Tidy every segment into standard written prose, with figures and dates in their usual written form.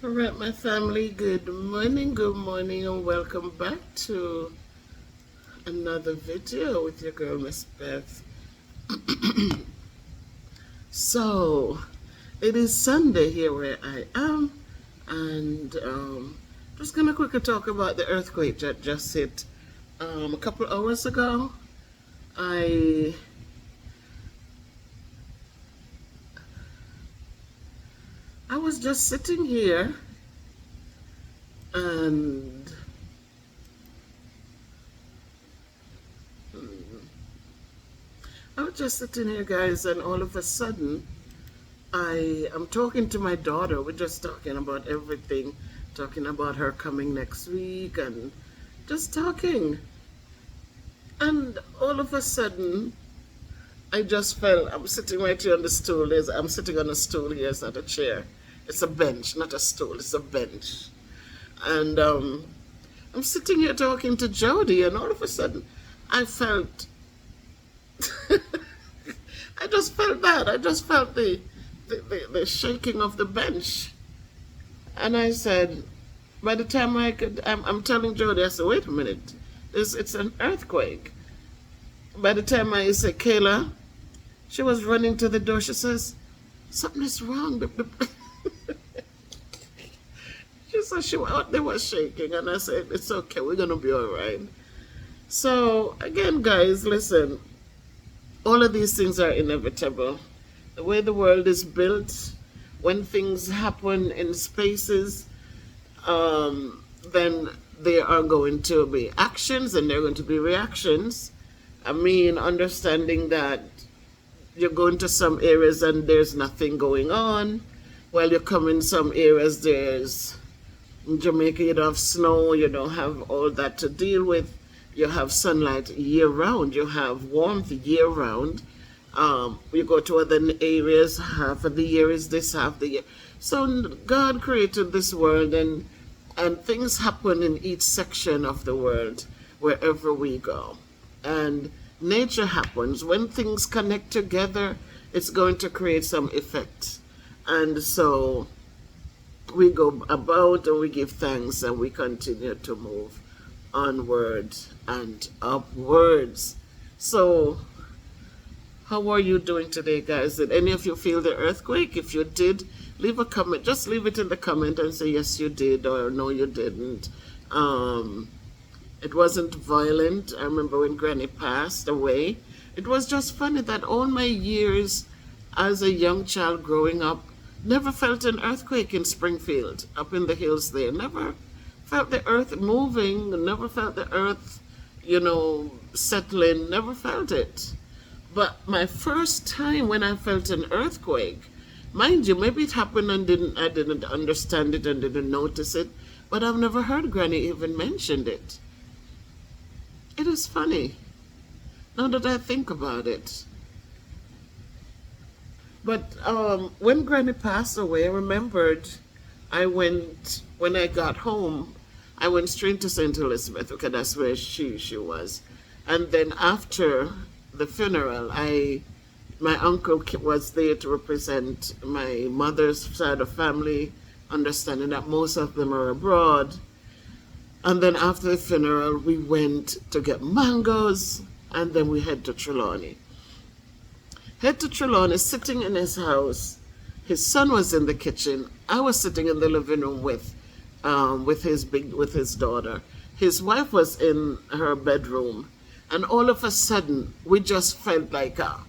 All right, my family, good morning, and welcome back to another video with your girl, Miss Beth. So, it is Sunday here where I am, and just gonna quickly talk about the earthquake that just hit a couple hours ago. I I was just sitting here and I was just sitting here, guys, and all of a sudden, I am talking to my daughter. We're just talking about everything, talking about her coming next week, and just talking. And all of a sudden, I just felt I'm sitting right here on the stool. I'm sitting on a stool here. It's not a chair. It's a bench, not a stool. It's a bench. And I'm sitting here talking to Jody, and all of a sudden, I felt I just felt that. I just felt the shaking of the bench. And I said, by the time I'm telling Jody, I said, wait a minute, it's an earthquake. By the time I said, Kayla, she was running to the door. She says, something is wrong. She said they were shaking. And I said, it's okay, we're going to be all right. So, again, guys, listen, all of these things are inevitable. The way the world is built, when things happen in spaces, then there are going to be actions and there are going to be reactions. I mean, understanding that you're going to some areas and there's nothing going on, while you come in some areas, in Jamaica, you don't have snow, you don't have all that to deal with. You have sunlight year round, you have warmth year round. You go to other areas, half of the year is this, half the year. So God created this world, and things happen in each section of the world wherever we go. And nature happens. When things connect together, it's going to create some effect. And so we go about and we give thanks and we continue to move onward and upwards. So, how are you doing today, guys? Did any of you feel the earthquake? If you did, leave a comment. Just leave it in the comment and say yes, you did, or no, you didn't. It wasn't violent. I remember when Granny passed away. It was just funny that all my years as a young child growing up, never felt an earthquake in Springfield, up in the hills there. Never felt the earth moving, never felt the earth, settling, never felt it. But my first time when I felt an earthquake, mind you, maybe it happened and I didn't understand it and didn't notice it, but I've never heard Granny even mention it. It is funny, now that I think about it. But when Granny passed away, I remembered when I got home, I went straight to St. Elizabeth because that's where she was. And then after the funeral, my uncle was there to represent my mother's side of family, understanding that most of them are abroad. And then after the funeral, we went to get mangoes, and then we head to Trelawney. Head to Trelawney, sitting in his house. His son was in the kitchen. I was sitting in the living room with his daughter. His wife was in her bedroom, and all of a sudden, we just felt like a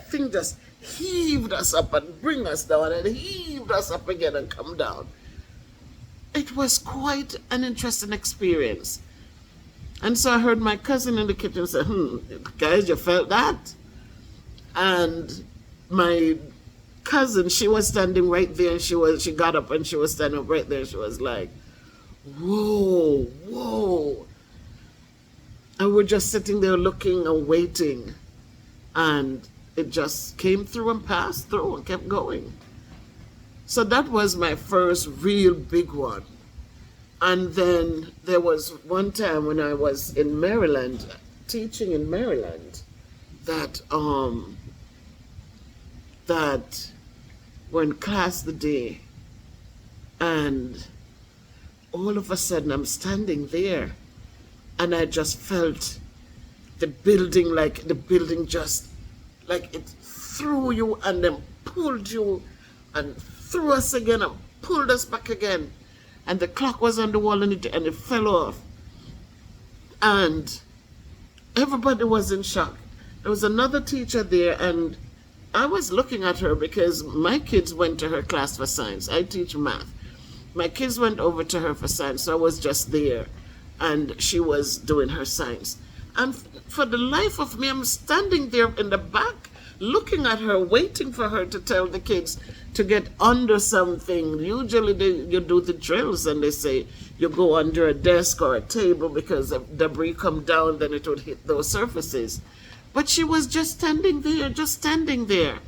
thing just heaved us up and bring us down, and heaved us up again and come down. It was quite an interesting experience. And so I heard my cousin in the kitchen say, guys, you felt that? And my cousin, she was standing right there, and she got up and she was standing up right there. She was like, whoa, whoa. And we're just sitting there looking and waiting. And it just came through and passed through and kept going. So that was my first real big one. And then there was one time when I was in Maryland, teaching in Maryland, that when class the day, And all of a sudden, I'm standing there, and I just felt the building just, like it threw you and then pulled you and threw us again and pulled us back again. And the clock was on the wall, and it fell off. And everybody was in shock. There was another teacher there, and I was looking at her because my kids went to her class for science. I teach math. My kids went over to her for science, so I was just there, and she was doing her science. And for the life of me, I'm standing there in the back, looking at her, waiting for her to tell the kids to get under something. Usually you do the drills, and they say you go under a desk or a table because if debris come down, then it would hit those surfaces. But she was just standing there, just standing there.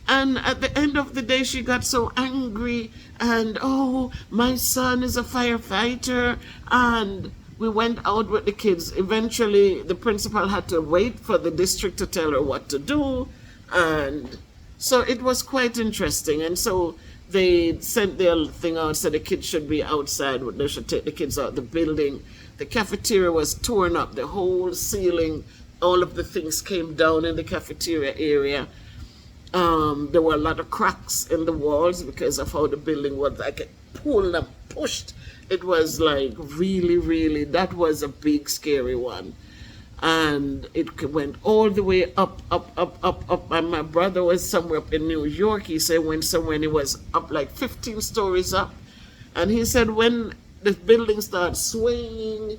And at the end of the day, she got so angry, and oh, my son is a firefighter. And we went out with the kids. Eventually, the principal had to wait for the district to tell her what to do. And so it was quite interesting. And so they sent their thing out, so the kids should be outside. They should take the kids out the building. The cafeteria was torn up, the whole ceiling, all of the things came down in the cafeteria area. There were a lot of cracks in the walls because of how the building was like pulled and pushed. It was like really, really, that was a big, scary one. And it went all the way up, up, up, up, up. And my brother was somewhere up in New York. He said went somewhere and he was up like 15 stories up. And he said when the building started swaying,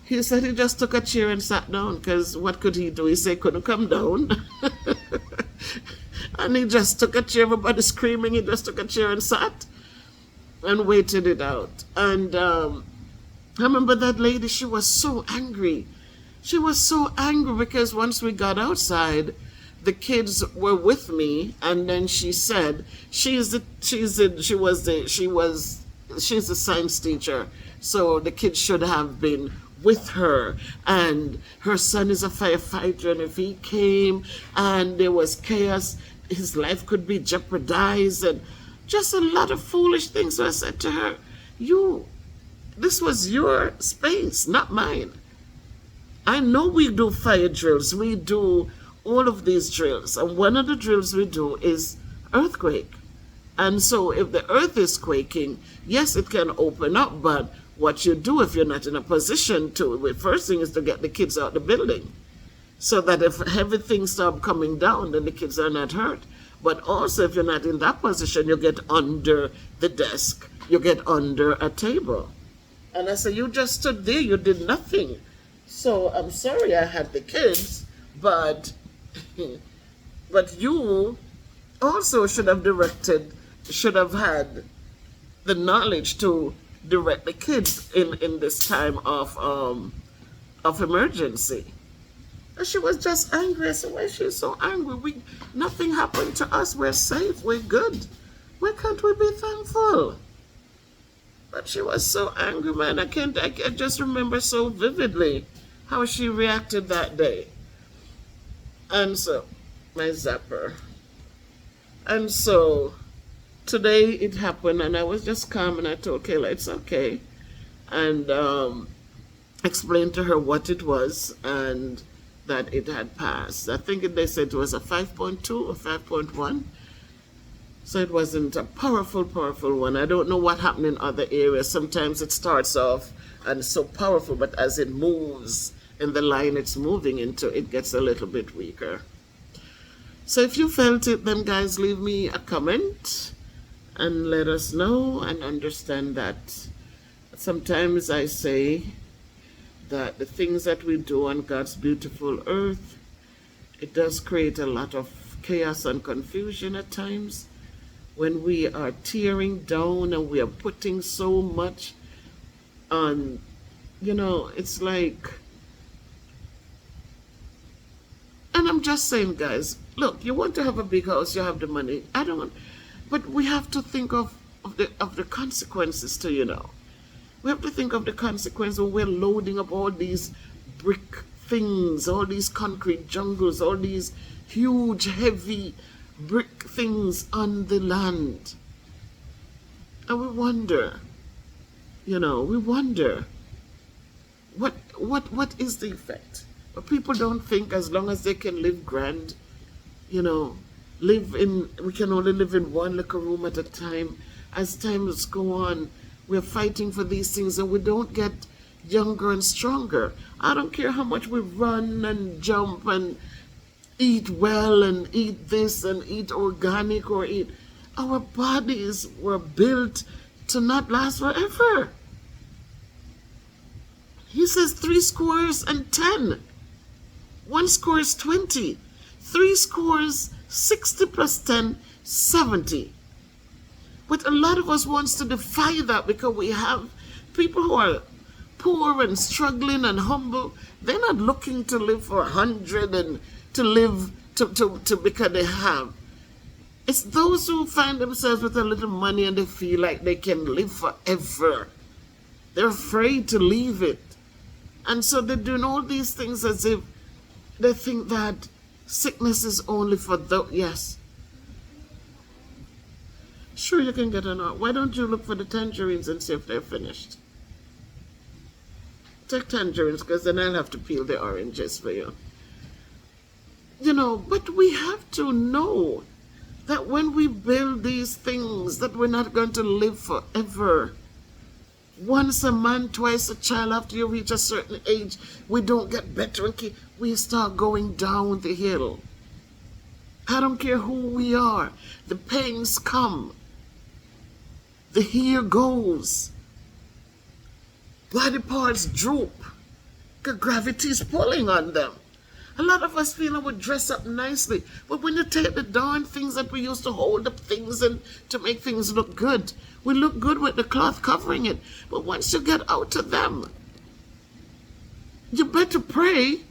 he said he just took a chair and sat down because what could he do? He said he couldn't come down. And he just took a chair, everybody screaming, he just took a chair and sat and waited it out. And I remember that lady, she was so angry. She was so angry because once we got outside, the kids were with me, and then she said she's a science teacher, so the kids should have been with her, and her son is a firefighter, and if he came and there was chaos, his life could be jeopardized, and just a lot of foolish things. So I said to her, this was your space, not mine. I know we do fire drills, we do all of these drills, and one of the drills we do is earthquake. And so if the earth is quaking, yes, it can open up, but what you do if you're not in a position to, the first thing is to get the kids out the building, so that if heavy things start coming down, then the kids are not hurt. But also, if you're not in that position, you get under the desk, you get under a table. And I said, you just stood there, you did nothing. So I'm sorry I had the kids, but you also should have had the knowledge to direct the kids in this time of emergency. And she was just angry. I said, why is she so angry? Nothing happened to us. We're safe. We're good. Why can't we be thankful? But she was so angry, man. I just remember so vividly how she reacted that day. And so, my zapper. And so, today it happened, and I was just calm, and I told Kayla it's okay, and explained to her what it was and that it had passed. I think they said it was a 5.2 or 5.1. So it wasn't a powerful one. I don't know what happened in other areas. Sometimes it starts off and it's so powerful, but as it moves in the line it's moving into, it gets a little bit weaker. So if you felt it, then guys, leave me a comment and let us know, and understand that sometimes I say that the things that we do on God's beautiful earth, it does create a lot of chaos and confusion at times when we are tearing down and we are putting so much on, it's like, and I'm just saying, guys, look, you want to have a big house, you have the money. But we have to think of the consequences too, We have to think of the consequences when we're loading up all these brick things, all these concrete jungles, all these huge, heavy brick things on the land. And we wonder, we wonder what is the effect. But people don't think as long as they can live grand, you know, we can only live in one little room at a time. As times go on, we're fighting for these things and we don't get younger and stronger. I don't care how much we run and jump and eat well and eat this and eat organic or eat. Our bodies were built to not last forever. He says 70. 1 score is 20. 3 scores, 60 plus 10, 70. But a lot of us wants to defy that because we have people who are poor and struggling and humble. They're not looking to live for 100 and to live to because they have. It's those who find themselves with a little money and they feel like they can live forever. They're afraid to leave it. And so they're doing all these things as if they think that sickness is only for those. Yes. Sure, you can get an art. Why don't you look for the tangerines and see if they're finished? Take tangerines, because then I'll have to peel the oranges for you. But we have to know that when we build these things, that we're not going to live forever. Once a man, twice a child, after you reach a certain age, we don't get better and we start going down the hill. I don't care who we are. The pains come. The hair goes. Body parts droop. Because gravity is pulling on them. A lot of us feel we dress up nicely. But when you take the darn things that we used to hold up things and to make things look good, we look good with the cloth covering it. But once you get out of them, you better pray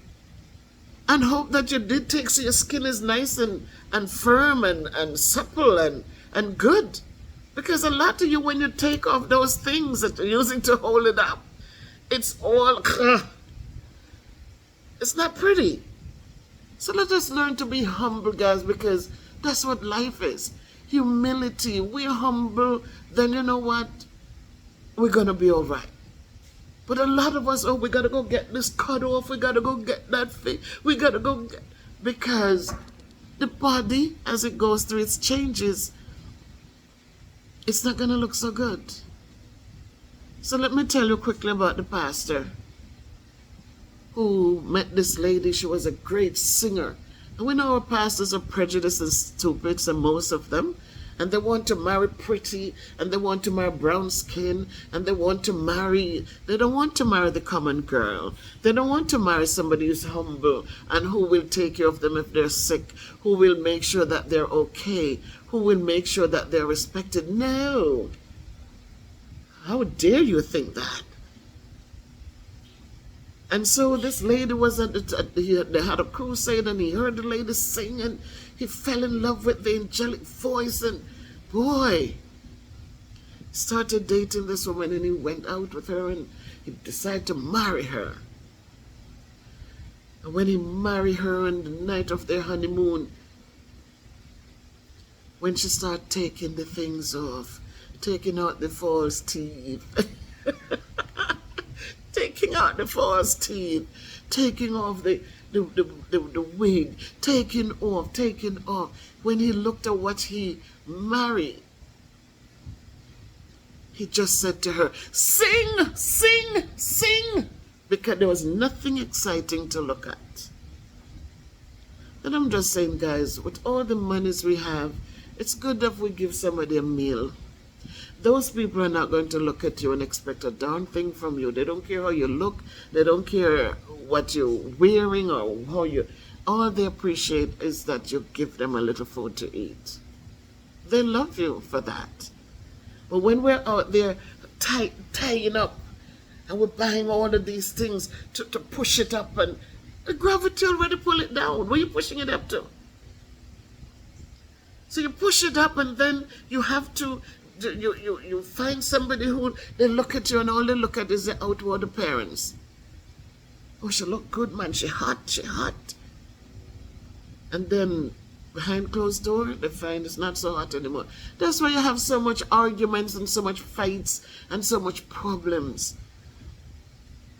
and hope that you did take so your skin is nice and firm and supple and good. Because a lot of you, when you take off those things that you're using to hold it up, it's all, it's not pretty. So let us learn to be humble, guys, because that's what life is. Humility. We're humble, then you know what? We're going to be all right. But a lot of us, we got to go get this cut off. We got to go get that thing. We got to go get... Because the body, as it goes through its changes, it's not going to look so good. So let me tell you quickly about the pastor who met this lady. She was a great singer. And we know our pastors are prejudiced and stupid, so most of them. And they want to marry pretty, and they want to marry brown skin, and they don't want to marry the common girl. They don't want to marry somebody who's humble and who will take care of them if they're sick, who will make sure that they're okay, who will make sure that they're respected. No. How dare you think that? And so this lady was they had a crusade, and he heard the lady sing, and he fell in love with the angelic voice, and boy, started dating this woman, and he went out with her, and he decided to marry her. And when he married her on the night of their honeymoon, when she started taking the things off, taking out the false teeth, taking out the false teeth, taking off the wig, taking off. When he looked at what he married, he just said to her, sing, sing, sing, because there was nothing exciting to look at. And I'm just saying, guys, with all the monies we have, it's good if we give somebody a meal. Those people are not going to look at you and expect a darn thing from you. They don't care how you look. They don't care what you're wearing or how you... All they appreciate is that you give them a little food to eat. They love you for that. But when we're out there tying up and we're buying all of these things to push it up, and the gravity already pull it down. Where are you pushing it up to? So you push it up, and then you have to... You find somebody who they look at you and all they look at is the outward appearance. Oh, she look good, man. She hot. And then Behind closed door, they find it's not so hot anymore. That's why you have so much arguments and so much fights and so much problems.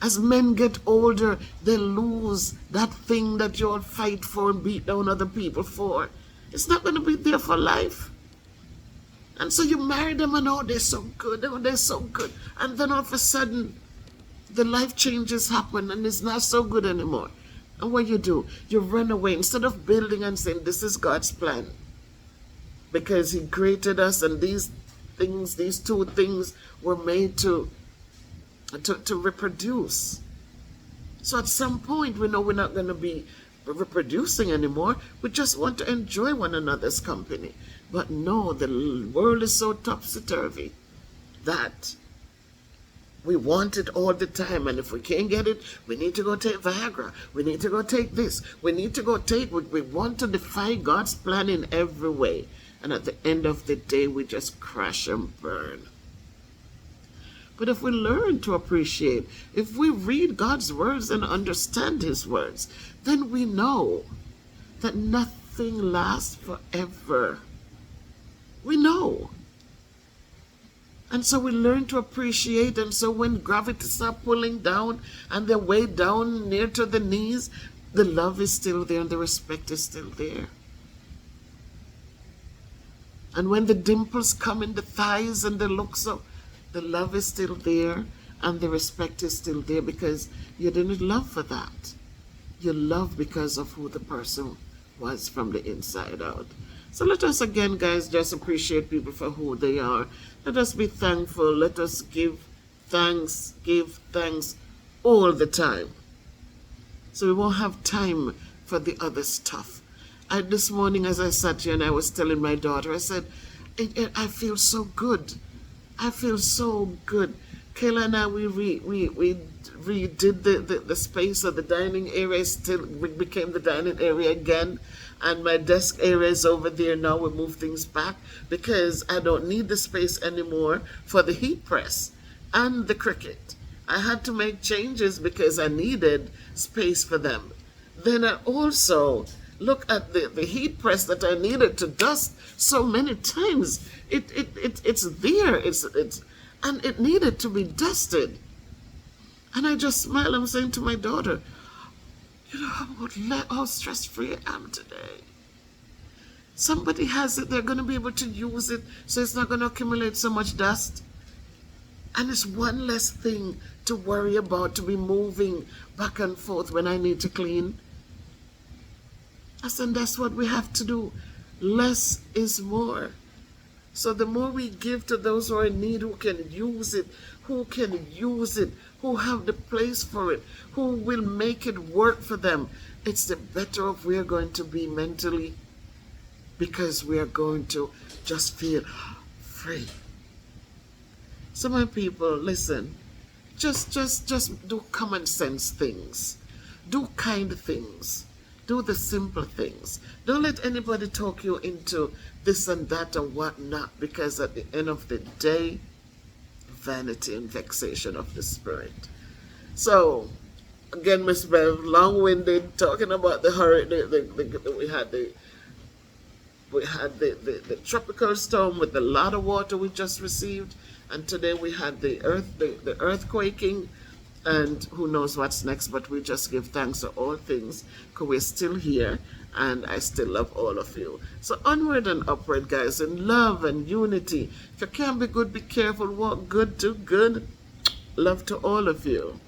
As men get older, they lose that thing that you all fight for and beat down other people for. It's not going to be there for life. And so you marry them and oh, they're so good, oh, they're so good. And then all of a sudden, the life changes happen and it's not so good anymore. And what do? You run away instead of building and saying, this is God's plan. Because he created us and these things, these two things were made to reproduce. So at some point, we know we're not going to be reproducing anymore. We just want to enjoy one another's company. But no, the world is so topsy-turvy that we want it all the time. And if we can't get it, we need to go take Viagra. We need to go take this. We need to go take... We want to defy God's plan in every way. And at the end of the day, we just crash and burn. But if we learn to appreciate, if we read God's words and understand his words, then we know that nothing lasts forever. We know. And so we learn to appreciate. And so when gravity starts pulling down and they're way down near to the knees, the love is still there and the respect is still there. And when the dimples come in the thighs and the looks of, the love is still there and the respect is still there because you didn't love for that. You love because of who the person was from the inside out. So let us again, guys, just appreciate people for who they are. Let us be thankful. Let us give thanks all the time. So we won't have time for the other stuff. This morning as I sat here and I was telling my daughter, I said, I feel so good. I feel so good. Kayla and I, we redid the space of the dining area. Still, it became the dining area again. And my desk area is over there now. We move things back because I don't need the space anymore for the heat press and the Cricut. I had to make changes because I needed space for them. Then I also look at the heat press that I needed to dust so many times. It's there. It's and it needed to be dusted. And I just smile. I'm saying to my daughter, you know how stress-free I am today. Somebody has it. They're going to be able to use it, so it's not going to accumulate so much dust. And it's one less thing to worry about, to be moving back and forth when I need to clean. I said, that's what we have to do. Less is more. So the more we give to those who are in need, who can use it, who have the place for it, who will make it work for them, it's the better off we're going to be mentally, because we are going to just feel free. So my people, listen, just do common sense things. Do kind things. Do the simple things. Don't let anybody talk you into this and that and whatnot, because at the end of the day, vanity and vexation of the spirit. So, again, Miss Bev, long-winded, talking about the hurricane. We had the tropical storm with a lot of water we just received, and today we had the earthquaking. And who knows what's next, but we just give thanks to all things because we're still here and I still love all of you. So onward and upward, guys, in love and unity. If you can't be good, be careful. Walk good, do good. Love to all of you.